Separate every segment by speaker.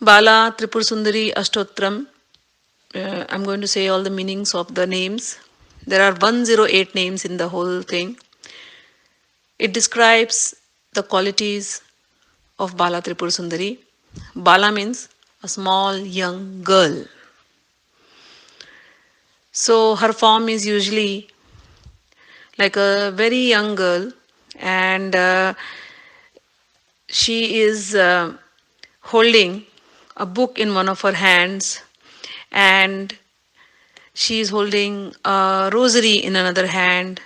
Speaker 1: Bala Tripura Sundari Ashtothram. I'm going to say all the meanings of the names. There are 108 names in the whole thing. It describes the qualities of Bala Tripura Sundari. Bala means a small young girl. So her form is usually like a very young girl, and she is holding a book in one of her hands, and she is holding a rosary in another hand,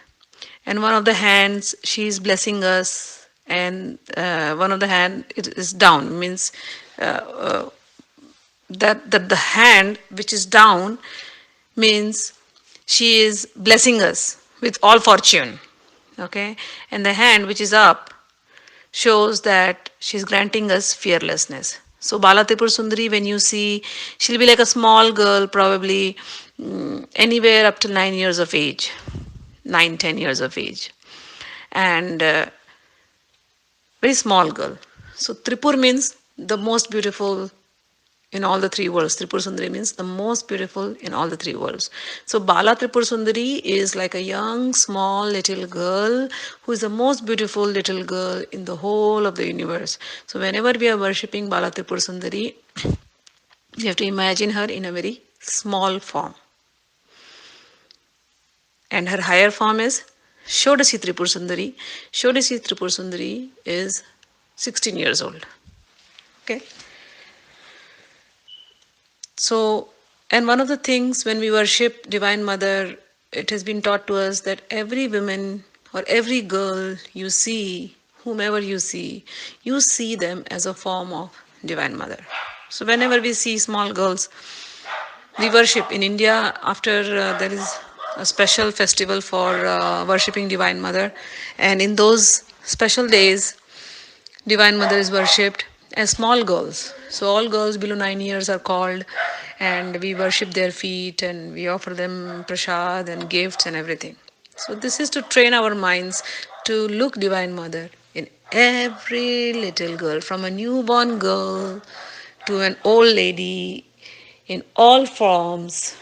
Speaker 1: and one of the hands she is blessing us, and one of the hand it is down, means that the hand which is down means she is blessing us with all fortune, okay, and the hand which is up shows that she's granting us fearlessness. So Bala Tripura Sundari, when you see, she'll be like a small girl, probably anywhere up to 9 years of age, 9, 10 years of age, and very small girl. So Tripur means the most beautiful in all the three worlds. Tripura Sundari means the most beautiful in all the three worlds. So Bala Tripura Sundari is like a young, small little girl who is the most beautiful little girl in the whole of the universe. So whenever we are worshipping Bala Tripura Sundari, you have to imagine her in a very small form. And her higher form is Shodasi Tripura Sundari. Shodasi Tripura Sundari is 16 years old. Okay. So, and one of the things when we worship Divine Mother, it has been taught to us that every woman or every girl you see, whomever you see them as a form of Divine Mother. So whenever we see small girls, we worship. In India, after there is a special festival for worshipping Divine Mother, and in those special days, Divine Mother is worshipped as small girls. So all girls below 9 years are called, and we worship their feet, and we offer them prasad and gifts and everything. So this is to train our minds to look Divine Mother in every little girl, from a newborn girl to an old lady, in all forms.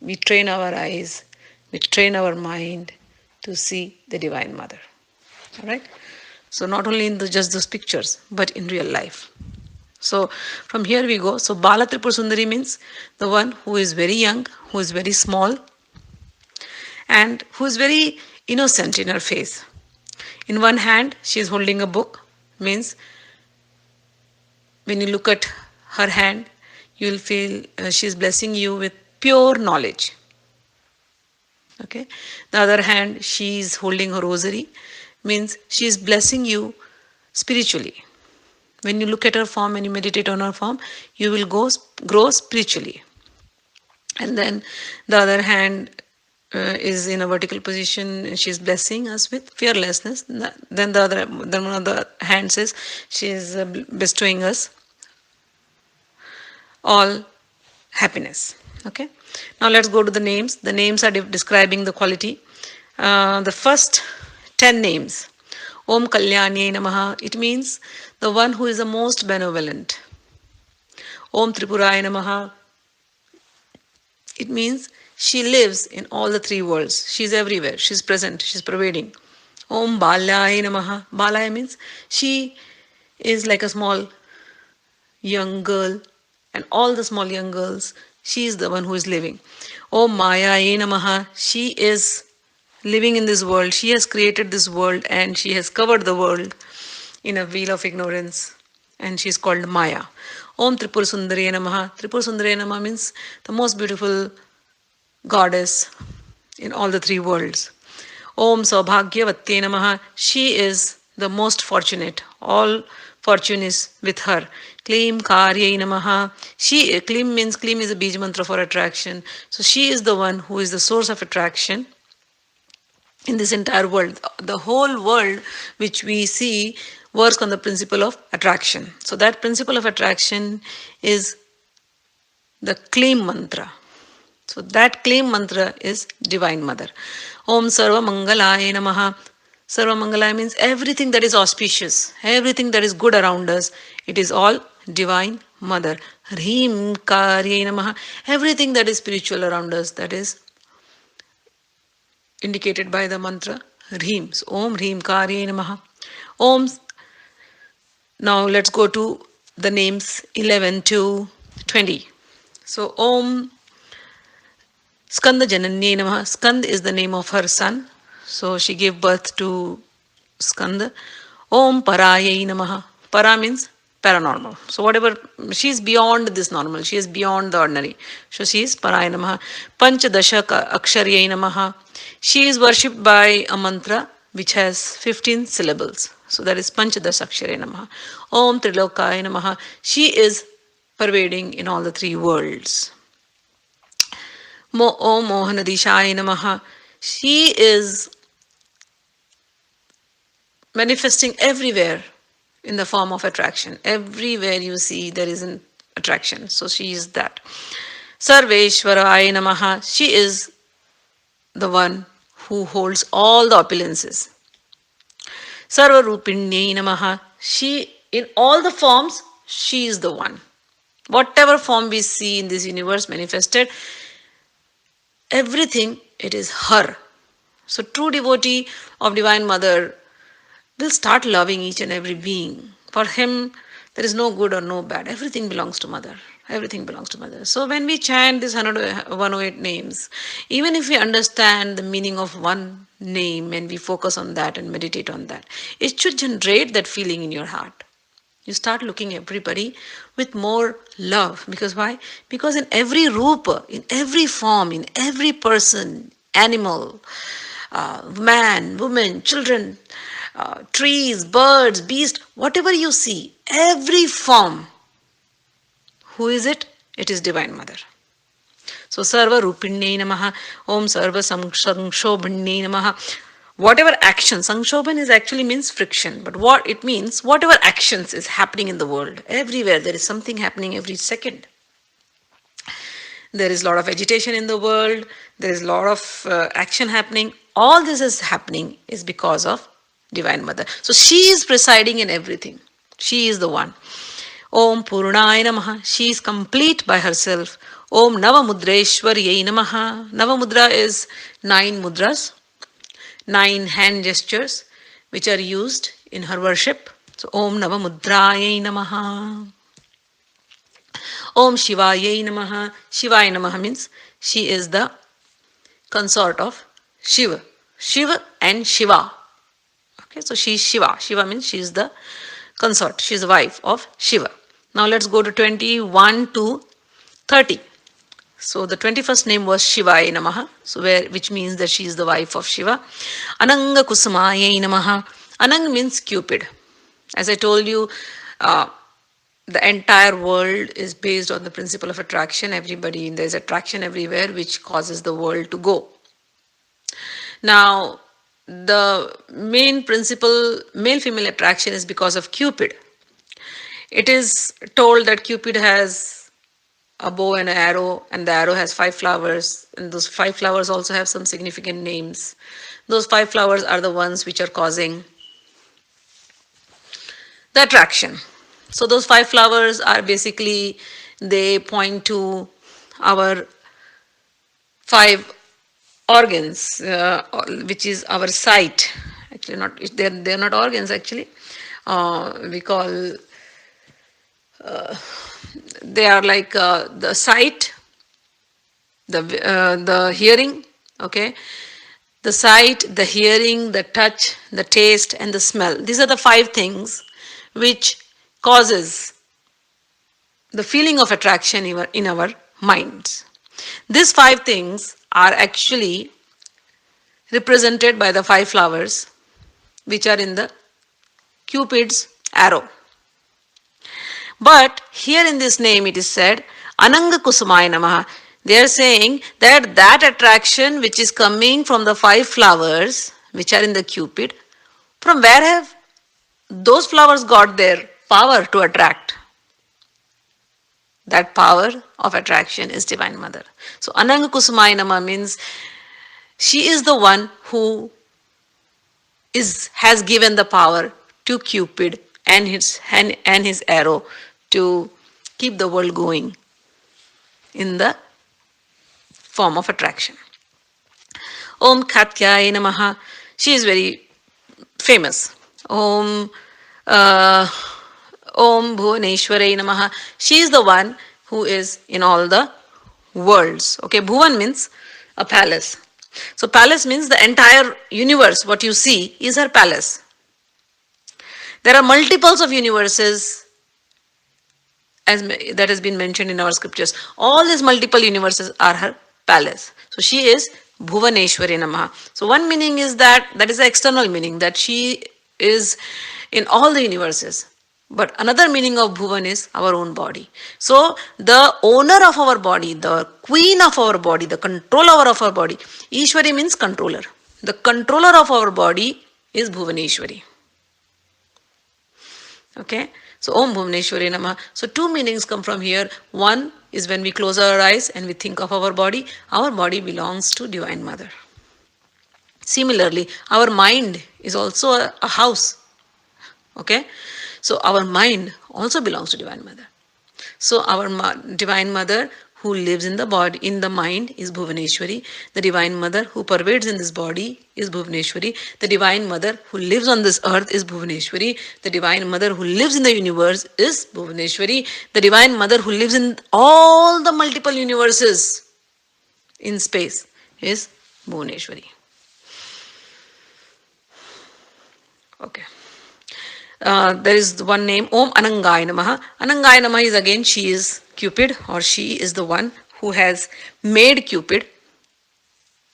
Speaker 1: We train our eyes, we train our mind to see the Divine Mother. All right? So not only in just those pictures, but in real life. So from here we go. So Bala Tripura Sundari means the one who is very young, who is very small, and who is very innocent in her face. In one hand, she is holding a book, means when you look at her hand, you will feel she is blessing you with pure knowledge. Okay. The other hand, she is holding her rosary, means she is blessing you spiritually. When you look at her form and you meditate on her form, you will grow spiritually. And then the other hand is in a vertical position. She is blessing us with fearlessness. Then one of the hands is she is bestowing us all happiness. Okay. Now let's go to the names. The names are describing the quality. The first 10 names. Om Kalyani Namaha. It means the one who is the most benevolent. Om Tripuraya Namaha. It means she lives in all the three worlds. She is everywhere. She is present. She is pervading. Om Balaya Namaha. Balaya means she is like a small young girl, and all the small young girls, she is the one who is living. Om Maya Namaha. She is living in this world. She has created this world, and she has covered the world in a veil of ignorance, and she is called Maya. Om Tripura Sundari Namaha. Tripura Sundari Namaha means the most beautiful goddess in all the three worlds. Om Saubhagyavati Namaha. She is the most fortunate. All fortune is with her. Klim Karyai Namaha. Klim means, Klim is a bij mantra for attraction. So she is the one who is the source of attraction in this entire world. The whole world which we see works on the principle of attraction. So that principle of attraction is the Klim mantra. So that Klim mantra is Divine Mother. Om Sarva Mangalaya Namaha. Sarva Mangalaya means everything that is auspicious, everything that is good around us, it is all Divine Mother. Hrim Karyai Namaha. Everything that is spiritual around us, that is indicated by the mantra Hrim. So, Om Hrim Karyai Namaha. Om. Now let's go to the names 11 to 20. So, Om Skanda Jananyai Namaha. Skand is the name of her son. So, she gave birth to Skanda. Om Parayai Namaha. Para means paranormal. So whatever, she is beyond this normal. She is beyond the ordinary. So she is Paraya Namaha. Panchadasha Aksharyai Namaha. She is worshipped by a mantra which has 15 syllables. So that is Panchadasha Aksharyai Namaha. Om Trilokaya Namaha. She is pervading in all the three worlds. Om Mohanadishaya Namaha. She is manifesting everywhere in the form of attraction. Everywhere you see there is an attraction. So she is that. Sarveshwaraya Namaha. She is the one who holds all the opulences. Sarvarupinyai Namaha. She, in all the forms, she is the one. Whatever form we see in this universe manifested, everything, it is her. So true devotee of Divine Mother will start loving each and every being. For him, there is no good or no bad. Everything belongs to Mother. Everything belongs to Mother. So when we chant these 108 names, even if we understand the meaning of one name and we focus on that and meditate on that, it should generate that feeling in your heart. You start looking at everybody with more love. Because why? Because in every rupa, in every form, in every person, animal, man, woman, children, trees, birds, beasts, whatever you see, every form, who is it? It is Divine Mother. So, Sarva Rupinyai Namaha, Om Sarva Sanshobhanyai Namaha. Whatever action, Sanshobhan is actually means friction, but what it means, whatever actions is happening in the world, everywhere, there is something happening every second. There is a lot of agitation in the world, there is a lot of action happening. All this is happening is because of Divine Mother. So she is presiding in everything. She is the one. Om Purnaya Namaha. She is complete by herself. Om Navamudreshwaryai Namaha. Navamudra is 9 mudras, 9 hand gestures which are used in her worship. So Om Navamudrayai Namaha. Om Shivayai Namaha. Shivaya Namaha means she is the consort of Shiva. Shiva and Shiva. Okay, so she is Shiva. Shiva means she is the consort. She is the wife of Shiva. Now let's go to 21 to 30. So the 21st name was Shivaya Namaha, so which means that she is the wife of Shiva. Ananga Kusumayai Namaha. Anang means Cupid. As I told you, the entire world is based on the principle of attraction. There is attraction everywhere which causes the world to go. Now, the main principle, male-female attraction, is because of Cupid. It is told that Cupid has a bow and an arrow, and the arrow has 5 flowers, and those 5 flowers also have some significant names. Those 5 flowers are the ones which are causing the attraction. So those 5 flowers are basically, they point to our 5 organs, which is our sight. Actually, they're not organs actually. We call, they are like the sight, the hearing, okay? The sight, the hearing, the touch, the taste, and the smell. These are the 5 things which causes the feeling of attraction in our minds. These 5 things are actually represented by the 5 flowers which are in the Cupid's arrow. But here in this name it is said, Ananga Kusumaya Namaha. They are saying that attraction which is coming from the 5 flowers which are in the Cupid, from where have those flowers got their power to attract? That power of attraction is Divine Mother. So Ananga Kusumaya Namaha means she is the one who has given the power to Cupid and his arrow to keep the world going in the form of attraction. Om Katyaya Namaha. She is very famous. Om uh, Om Bhuvaneshwarai Namaha. She is the one who is in all the worlds. Okay, Bhuvan means a palace. So palace means the entire universe. What you see is her palace. There are multiples of universes as that has been mentioned in our scriptures. All these multiple universes are her palace. So she is Bhuvaneshwari Namaha. So one meaning is that is the external meaning, that she is in all the universes. But another meaning of Bhuvan is our own body. So the owner of our body, the queen of our body, the controller of our body, Ishwari means controller. The controller of our body is Bhuvaneshwari. Okay, so Om Bhuvaneshwari Namaha. So two meanings come from here. One is when we close our eyes and we think of our body belongs to Divine Mother. Similarly, our mind is also a house. Okay, so our mind also belongs to Divine Mother. So our Divine Mother who lives in the body, in the mind, is Bhuvaneshwari. The Divine Mother who pervades in this body is Bhuvaneshwari. The Divine Mother who lives on this earth is Bhuvaneshwari. The Divine Mother who lives in the universe is Bhuvaneshwari. The Divine Mother who lives in all the multiple universes in space is Bhuvaneshwari. Okay. There is one name, Om Anangaya Namaha. Anangaya Namaha is again, she is Cupid, or she is the one who has made Cupid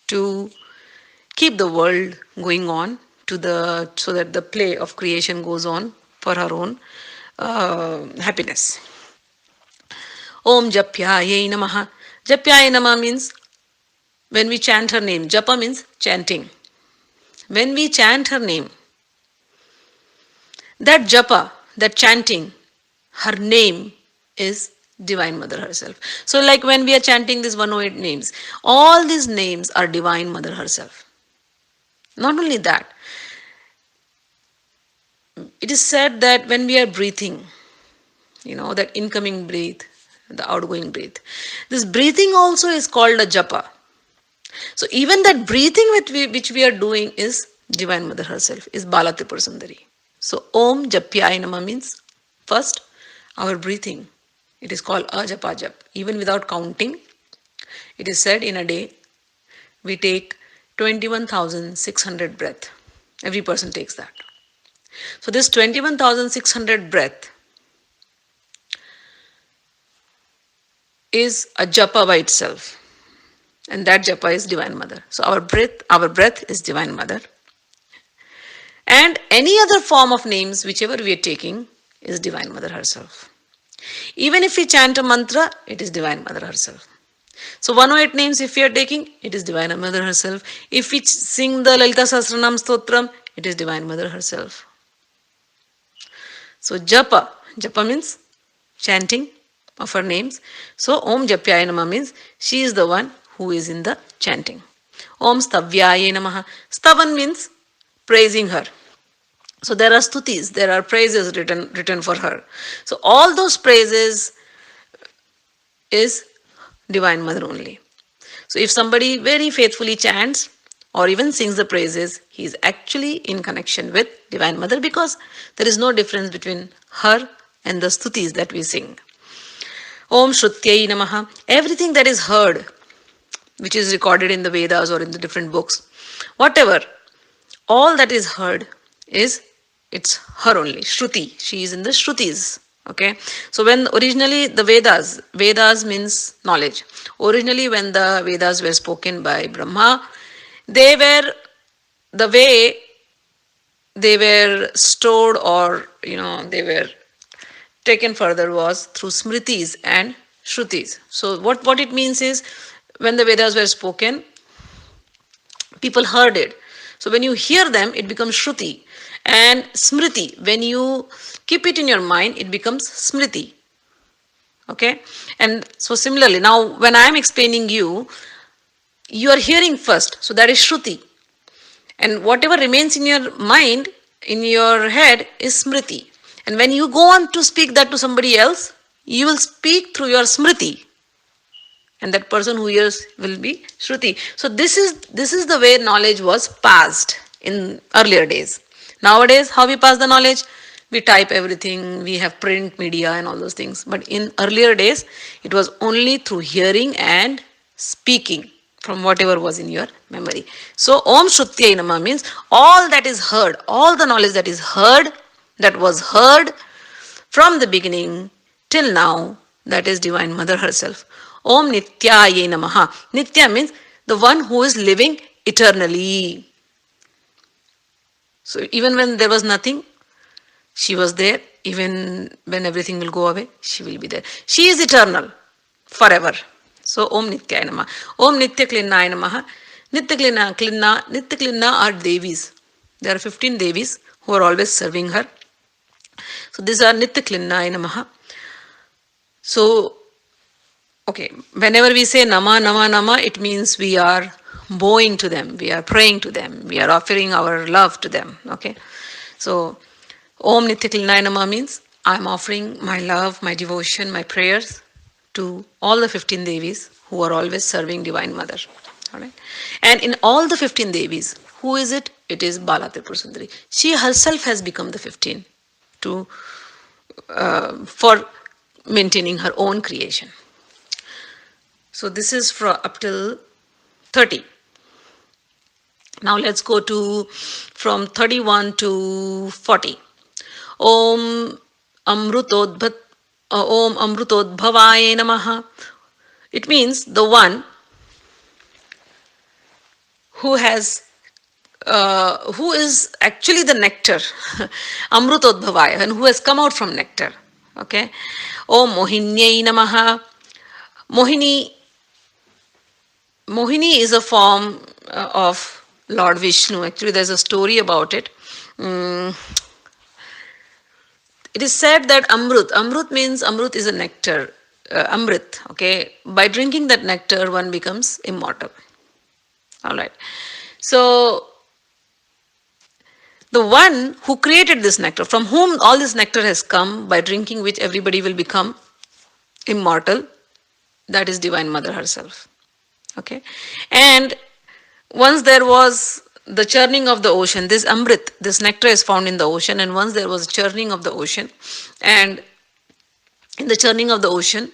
Speaker 1: to keep the world going on so that the play of creation goes on for her own happiness. Om Japyaye Namaha. Japyaye Namaha means when we chant her name. Japa means chanting. When we chant her name, that japa, that chanting, her name is Divine Mother herself. So like when we are chanting these 108 names, all these names are Divine Mother herself. Not only that, it is said that when we are breathing, that incoming breath, the outgoing breath, this breathing also is called a japa. So even that breathing which we are doing is Divine Mother herself, is Bala Tripura Sundari. So Om Japyaya Namaha means first our breathing. It is called a japa jap. Even without counting, it is said in a day we take 21,600 breath. Every person takes that. So this 21,600 breath is a japa by itself. And that japa is Divine Mother. So our breath is Divine Mother. And any other form of names, whichever we are taking, is Divine Mother herself. Even if we chant a mantra, it is Divine Mother herself. So 108 names if we are taking, it is Divine Mother herself. If we sing the Lalita Sahasranam Stotram, it is Divine Mother herself. So japa means chanting of her names. So Om Japyaya Namaha means she is the one who is in the chanting. Om Stavyaye Namaha. Stavan means praising her. So there are stutis, there are praises written for her. So all those praises is Divine Mother only. So if somebody very faithfully chants or even sings the praises, he is actually in connection with Divine Mother, because there is no difference between her and the stutis that we sing. Om Shrutyai Namaha. Everything that is heard, which is recorded in the Vedas or in the different books, whatever, all that is heard it's her only. Shruti. She is in the Shrutis. Okay. So when originally the Vedas means knowledge. Originally when the Vedas were spoken by Brahma, they were, the way they were stored or, they were taken further was through Smritis and Shrutis. So what it means is, when the Vedas were spoken, people heard it. So when you hear them, it becomes Shruti. And Smriti, when you keep it in your mind, it becomes Smriti. Okay? And so similarly, now when I am explaining you are hearing first. So that is Shruti. And whatever remains in your mind, in your head, is Smriti. And when you go on to speak that to somebody else, you will speak through your smriti. And that person who hears will be Shruti. So this is the way knowledge was passed in earlier days. Nowadays, how we pass the knowledge? We type everything, we have print media and all those things. But in earlier days, it was only through hearing and speaking from whatever was in your memory. So Om Shrutyai Nama means all that is heard, all the knowledge that is heard, that was heard from the beginning till now, that is Divine Mother herself. Om Nityaye Namaha. Nitya means the one who is living eternally. So even when there was nothing, she was there. Even when everything will go away, she will be there. She is eternal, forever. So Om Nityaye Namaha. Om Nitya Klinaye Namaha. Nitya Klina are Devis. There are 15 Devis who are always serving her. So these are Nitya Klinaye Namaha. So, okay, whenever we say Nama, Nama, Nama, it means we are bowing to them, we are praying to them, we are offering our love to them, okay. So, Om Nitya Klinaye Nama means I am offering my love, my devotion, my prayers to all the 15 Devis who are always serving Divine Mother, all right. And in all the 15 Devis, who is it? It is Bala Tripura Sundari. She herself has become the 15 for maintaining her own creation. So this is up till 30. Now let's go to from 31 to 40. Om Amrutodbhavaye Namaha. It means the one who has who is actually the nectar, Amrutodbhavaya, and who has come out from nectar. Okay. Om Mohinyai Namaha. Mohini is a form of Lord Vishnu. Actually, there's a story about it. It is said that Amrut means, Amrut is a nectar, Amrit, okay. By drinking that nectar, one becomes immortal. All right. So, the one who created this nectar, from whom all this nectar has come, by drinking which everybody will become immortal, that is Divine Mother herself. Okay. And once there was the churning of the ocean, this Amrit, this nectar is found in the ocean, and once there was a churning of the ocean, and in the churning of the ocean,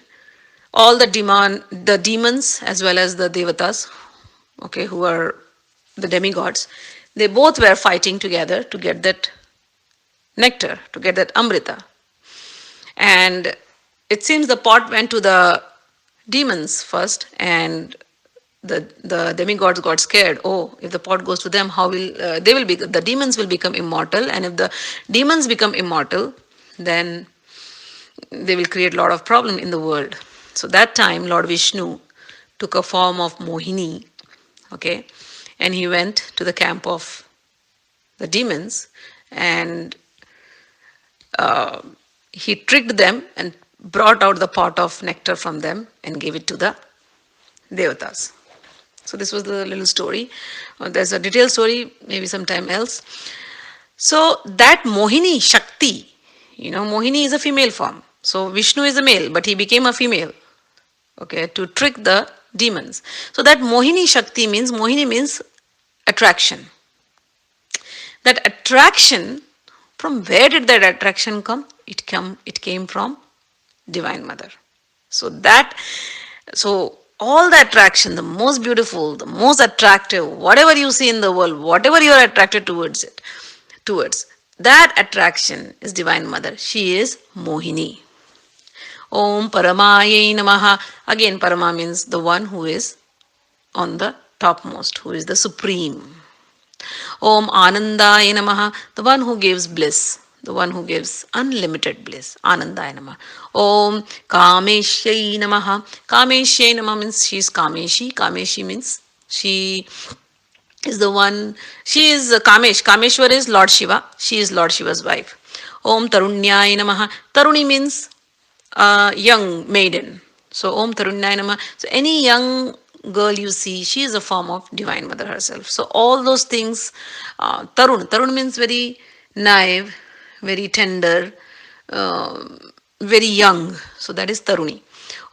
Speaker 1: all the demons as well as the devatas, okay, who are the demigods, they both were fighting together to get that nectar, to get that Amrita. And it seems the pot went to the demons first, and the demigods got scared. Oh, if the pot goes to them, how will the demons will become immortal, and if the demons become immortal, then they will create a lot of problem in the world. So that time Lord Vishnu took a form of Mohini, okay, and he went to the camp of the demons, and he tricked them and brought out the pot of nectar from them and gave it to the devatas. So this was the little story. There's a detailed story, maybe sometime else. So that Mohini Shakti, Mohini is a female form. So Vishnu is a male, but he became a female, okay, to trick the demons. So that Mohini Shakti means, Mohini means attraction. That attraction, from where did that attraction come? It came from Divine Mother. So all the attraction, the most beautiful, the most attractive, whatever you see in the world, whatever you are attracted towards, that attraction is Divine Mother. She is Mohini. Om Paramaye Namaha. Again, Parama means the one who is on the topmost, who is the supreme. Om Anandaye Namaha. The one who gives bliss, the one who gives unlimited bliss. Anandaye Namaha. Om Kameshyai Namaha. Kameshyai Namaha means she is Kameshi. Kameshi means she is the one, she is Kamesh. Kameshwar is Lord Shiva. She is Lord Shiva's wife. Om Tarunyaya Namaha. Taruni means young maiden. So Om Tarunyaya Namaha. So any young girl you see, she is a form of Divine Mother herself. So all those things, Tarun means very naive, very tender, very young. So that is Taruni.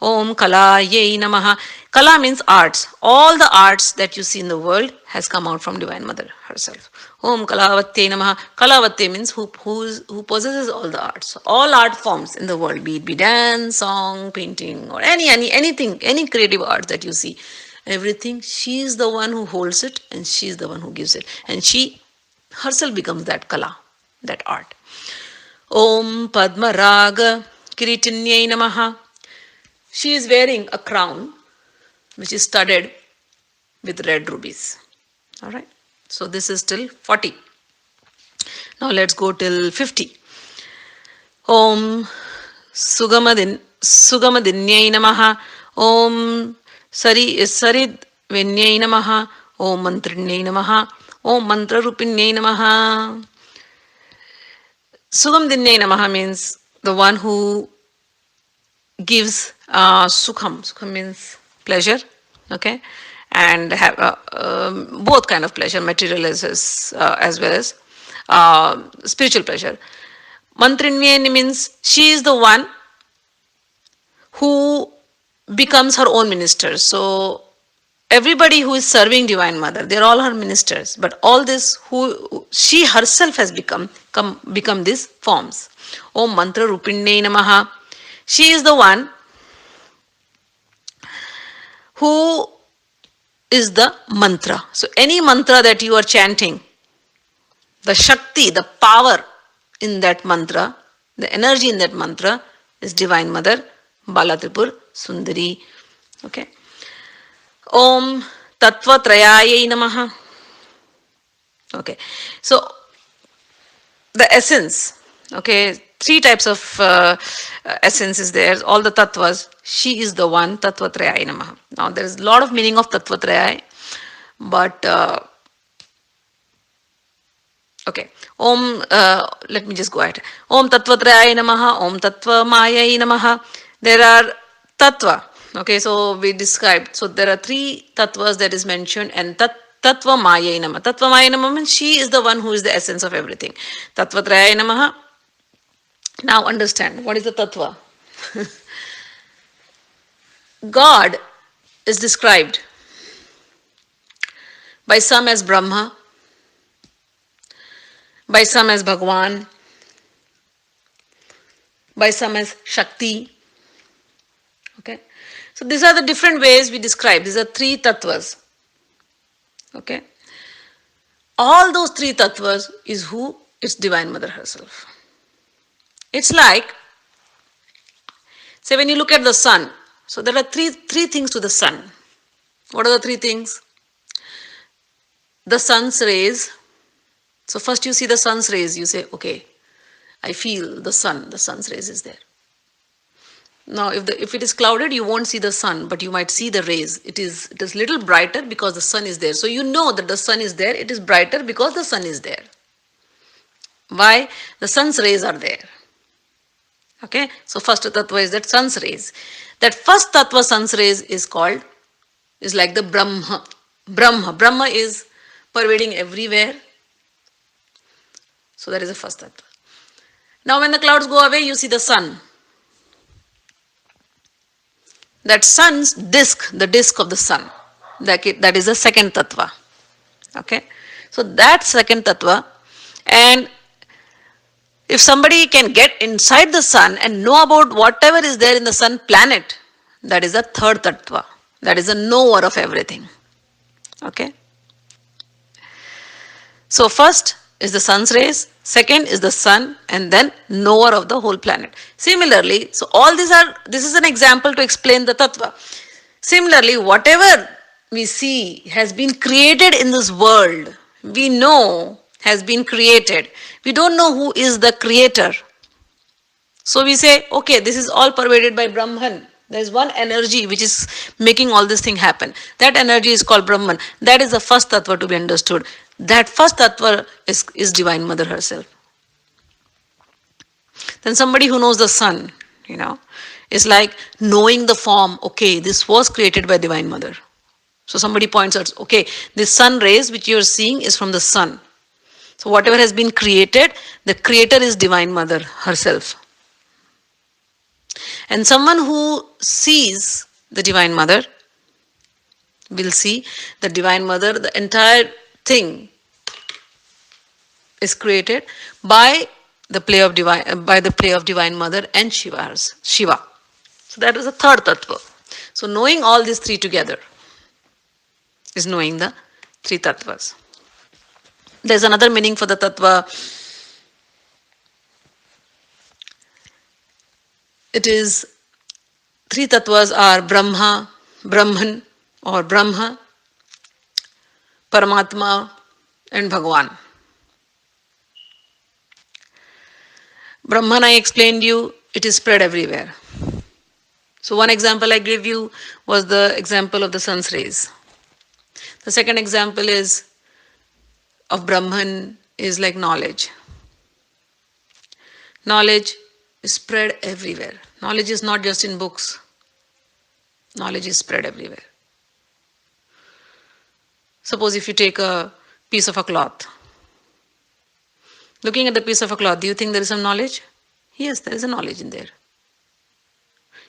Speaker 1: Om Kala Yei Namaha. Kala means arts. All the arts that you see in the world has come out from Divine Mother herself. Om Kalavatte Namaha. Kalavatte means who possesses all the arts. All art forms in the world, be it be dance, song, painting, or anything, any creative art that you see. Everything, she is the one who holds it and she is the one who gives it. And she herself becomes that Kala, that art. Om Padma Raga Kiritanyai Namaha. She is wearing a crown which is studded with red rubies. Alright. So this is till 40. Now let's go till 50. Om Sugamadynyai Namaha. Om Sarid Vinyai Namaha. Om Mantrinyai Namaha. Om Mantra Rupinyai Namaha. Sugamdinyai Namaha means the one who gives sukham. Sukham means pleasure, okay, and have both kind of pleasure, material as well as spiritual pleasure. Mantrinyani means she is the one who becomes her own minister. So everybody who is serving Divine Mother, they're all her ministers. But all this, who she herself has become these forms. Om Mantra Rupinyai Namaha. She is the one who is the mantra. So any mantra that you are chanting, the Shakti, the power in that mantra, the energy in that mantra is Divine Mother, Bala Tripura Sundari. Okay. Om Tattva Trayayai Namaha. Okay. So the essence, okay, 3 types of essence is there, all the tattvas. She is the one, Tattva Trayayai Namaha. Now there is a lot of meaning of Tattva Trayayai, but okay. Om, let me just go ahead. Om Tattva Trayayai Namaha, Om Tattva Mayai Namaha. There are tattva. Okay, so we described. So there are 3 tattvas that is mentioned, and Tattva Mayai Namaha. Tattva Mayai Namaha means she is the one who is the essence of everything. Tattva Trayayai Namaha. Now understand, what is the tattva? God is described by some as Brahma, by some as Bhagwan, by some as Shakti. Okay. So these are the different ways we describe. These are 3 tattvas. Okay. All those 3 tattvas is who? It's Divine Mother herself. It's like, say when you look at the sun, so there are three things to the sun. What are the 3 things? The sun's rays. So first you see the sun's rays, you say, okay, I feel the sun's rays is there. Now if it is clouded, you won't see the sun, but you might see the rays. It is little brighter because the sun is there. So you know that the sun is there. It is brighter because the sun is there. Why? The sun's rays are there. Okay, so first tattva is that sun's rays. That first tattva, sun's rays, is like the Brahma. Brahma is pervading everywhere. So that is the first tattva. Now when the clouds go away, you see the sun. That sun's disk, the disk of the sun, that is the second tattva. Okay, so that second tattva, and if somebody can get inside the sun and know about whatever is there in the sun planet, that is the third tattva. That is a knower of everything. Okay. So first is the sun's rays, second is the sun, and then knower of the whole planet. Similarly, so all this is an example to explain the tattva. Similarly, whatever we see has been created in this world, we know has been created. We don't know who is the creator. So we say, okay, this is all pervaded by Brahman. There is one energy which is making all this thing happen. That energy is called Brahman. That is the first tattva to be understood. That first tattva is Divine Mother herself. Then somebody who knows the sun, is like knowing the form. Okay, this was created by Divine Mother. So somebody points out, okay, this sun rays which you are seeing is from the sun. So whatever has been created, the creator is Divine Mother herself. And someone who sees the Divine Mother will see the Divine Mother, the entire thing is created by the play of Divine Mother and Shiva. So that is the third tattva. So knowing all these three together is knowing the three tattvas. There's another meaning for the tattva. It is three tattvas are Brahman or Brahma, Paramatma, and Bhagwan. Brahman, I explained you, it is spread everywhere. So one example I gave you was the example of the sun's rays. The second example is of Brahman is like knowledge. Knowledge is spread everywhere. Knowledge is not just in books. Knowledge is spread everywhere. Suppose if you take a piece of a cloth. Looking at the piece of a cloth, do you think there is some knowledge? Yes, there is a knowledge in there.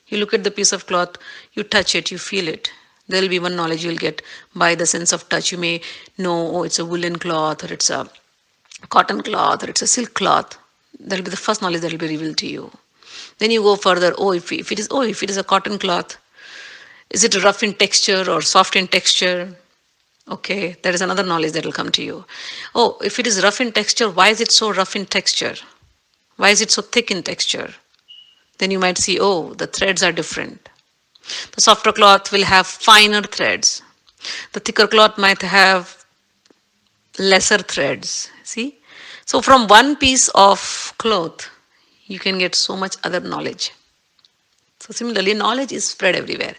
Speaker 1: You look at the piece of cloth, you touch it, you feel it. There will be one knowledge you will get by the sense of touch. You may know, oh, it's a woolen cloth, or it's a cotton cloth, or it's a silk cloth. That will be the first knowledge that will be revealed to you. Then you go further, if it is a cotton cloth, is it rough in texture or soft in texture? Okay, that is another knowledge that will come to you. Oh, if it is rough in texture, why is it so rough in texture? Why is it so thick in texture? Then you might see, oh, the threads are different. The softer cloth will have finer threads. The thicker cloth might have lesser threads. See? So from one piece of cloth, you can get so much other knowledge. So similarly, knowledge is spread everywhere.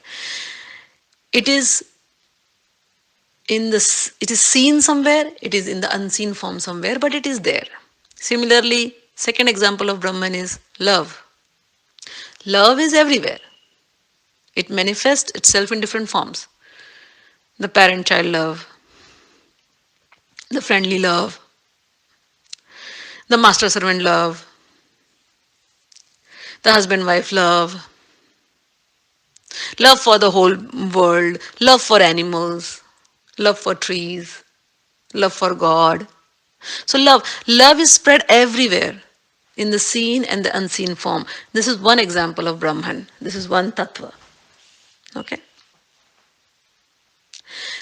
Speaker 1: It is seen somewhere, it is in the unseen form somewhere, but it is there. Similarly, second example of Brahman is love. Love is everywhere. It manifests itself in different forms. The parent-child love, the friendly love, the master-servant love, the husband-wife love, love for the whole world, love for animals, love for trees, love for God. So love is spread everywhere in the seen and the unseen form. This is one example of Brahman. This is one tattva. Okay.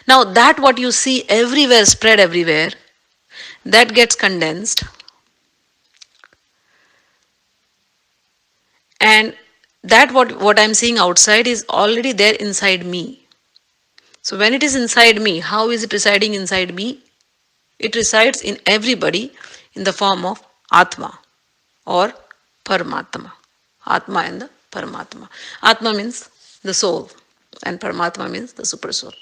Speaker 1: Now that what you see everywhere, spread everywhere, that gets condensed. And that what I'm seeing outside is already there inside me. So when it is inside me, how is it residing inside me? It resides in everybody in the form of Atma or Paramatma. Atma and the Paramatma. Atma means the soul and Paramatma means the super soul.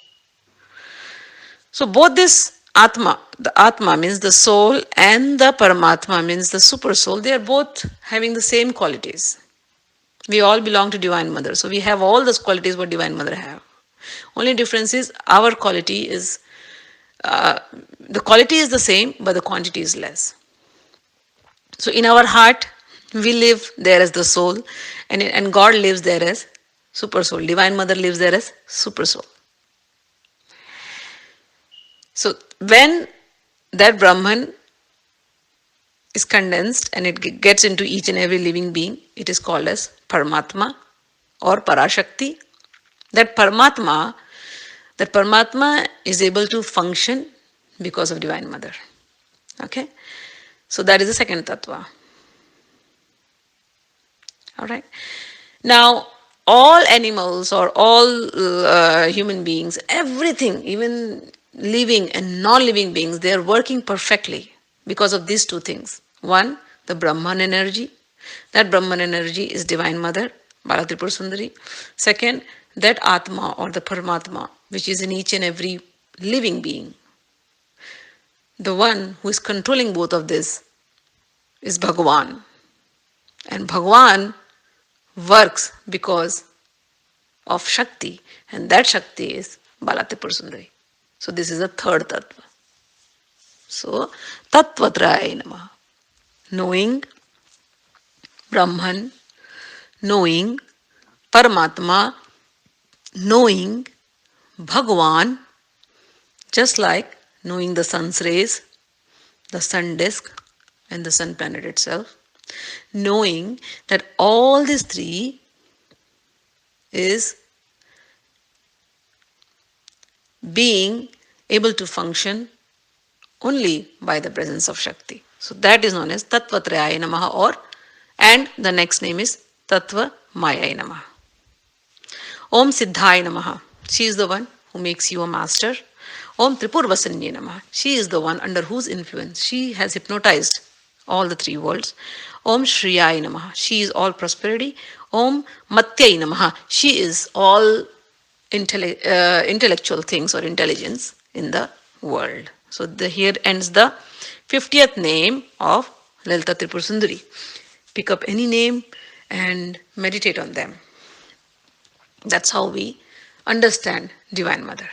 Speaker 1: So both this Atma, the Atma means the soul and the Paramatma means the super soul, they are both having the same qualities. We all belong to Divine Mother. So we have all those qualities what Divine Mother have. Only difference is our quality is, the quality is the same, but the quantity is less. So in our heart, we live there as the soul, and God lives there as super soul. Divine Mother lives there as super soul. So when that Brahman is condensed and it gets into each and every living being, it is called as Paramatma or Parashakti. That Paramatma is able to function because of Divine Mother. Okay? So that is the second tattva. Alright? Now, all animals or all human beings, everything, even living and non-living beings, they are working perfectly because of these two things. One, the Brahman energy. That Brahman energy is Divine Mother, Bala Tripura Sundari. Second, that Atma or the Paramatma, which is in each and every living being. The one who is controlling both of this is Bhagwan. And Bhagwan works because of Shakti, and that Shakti is Bala Tripura Sundari. So this is the third tattva. So, Tattvatraya Namaha. Knowing Brahman, knowing Paramatma, knowing Bhagavan, just like knowing the sun's rays, the sun disk, and the sun planet itself, knowing that all these three is being able to function only by the presence of Shakti. So that is known as Tattvatrayaya Namaha, or and the next name is Tattva Mayaya Namaha. Om Siddhaya Namaha. She is the one who makes you a master. Om Tripura Sundari Namaha. She is the one under whose influence she has hypnotized all the three worlds. Om Shriyaya Namaha. She is all prosperity. Om Matyai Namaha. She is all intellectual things or intelligence in the world. So here ends the 50th name of Lalita Tripura Sundari. Pick up any name and meditate on them. That's how we understand Divine Mother.